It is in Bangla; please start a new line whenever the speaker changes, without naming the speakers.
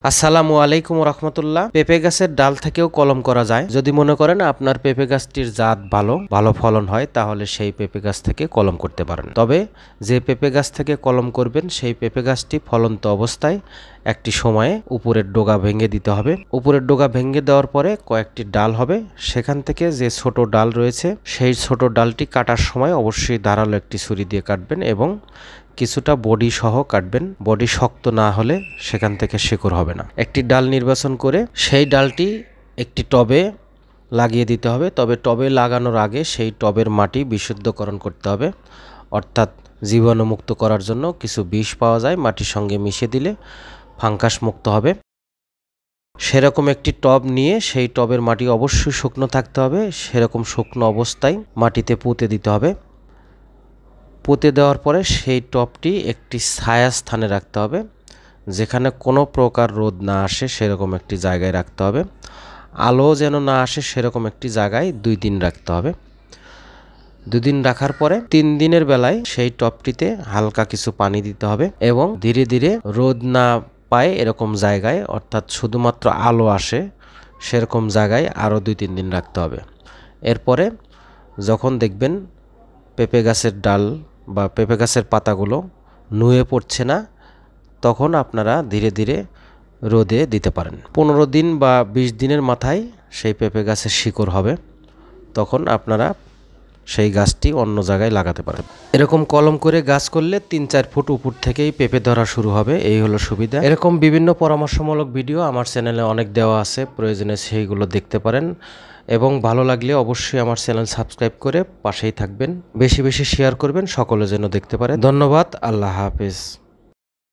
আসসালামু আলাইকুম রহমতুল্লাহ। পেঁপে গাছের ডাল থেকেও কলম করা যায়। যদি মনে করেন আপনার পেঁপে গাছটির জাত ভালো ফলন হয়, তাহলে সেই পেঁপে গাছ থেকে কলম করতে পারেন। তবে যে পেঁপে গাছ থেকে কলম করবেন সেই পেঁপে গাছটি ফলন্ত অবস্থায় একটি সময়ে উপরের ডগা ভেঙে দিতে হবে। উপরের ডগা ভেঙে দেওয়ার পরে কয়েকটি ডাল হবে, সেখান থেকে যে ছোট ডাল রয়েছে সেই ছোট ডালটি কাটার সময় অবশ্যই ধারালো একটি ছুরি দিয়ে কাটবেন এবং কিছুটা বডি সহ কাটবেন। বডি শক্ত না হলে সেখান থেকে শিকড় হবে না। একটি ডাল নির্বাচন করে সেই ডালটি একটি টবে লাগিয়ে দিতে হবে। তবে টবে লাগানোর আগে সেই টবের মাটি বিশুদ্ধকরণ করতে হবে, অর্থাৎ জীবাণুমুক্ত করার জন্য কিছু বিষ পাওয়া যায়, মাটির সঙ্গে মিশে দিলে ফাঙ্গাস মুক্ত হবে। সেরকম একটি টব নিয়ে সেই টবের মাটি অবশ্যই শুকনো থাকতে হবে। সেরকম শুকনো অবস্থায় মাটিতে পুঁতে দিতে হবে। পুঁতে দেওয়ার পরে সেই টবটি একটি ছায়া স্থানে রাখতে হবে, যেখানে কোনো প্রকার রোদ না আসে সেরকম একটি জায়গায় রাখতে হবে। আলো যেন না আসে সেরকম একটি জায়গায় 2 দিন রাখতে হবে। 2 দিন রাখার পরে 3 দিনের বেলায় সেই টবটিতে হালকা কিছু পানি দিতে হবে এবং ধীরে ধীরে রোদ না পায় এরকম জায়গায়, অর্থাৎ শুধুমাত্র আলো আসে সেরকম জায়গায় আরও 2-3 দিন রাখতে হবে। এরপরে যখন দেখবেন পেঁপে গাছের ডাল বা পেঁপে গাছের পাতাগুলো নুয়ে পড়ছে না, তখন আপনারা ধীরে ধীরে রোদে দিতে পারেন। 15 দিন বা 20 দিনের মাথায় সেই পেঁপে গাছের শিকড় হবে, তখন আপনারা সেই গাছটি অন্য জায়গায় লাগাতে পারেন। এরকম কলম করে গাছ করলে 3-4 ফুট উপর থেকেই পেঁপে ধরা শুরু হবে, এই হলো সুবিধা। এরকম বিভিন্ন পরামর্শমূলক ভিডিও আমার চ্যানেলে অনেক দেওয়া আছে, প্রয়োজনে সেইগুলো দেখতে পারেন এবং ভালো লাগলে অবশ্যই আমার চ্যানেল সাবস্ক্রাইব করে পাশেই থাকবেন। বেশি বেশি শেয়ার করবেন, সকলে যেন দেখতে পারে। ধন্যবাদ। আল্লাহ হাফেজ।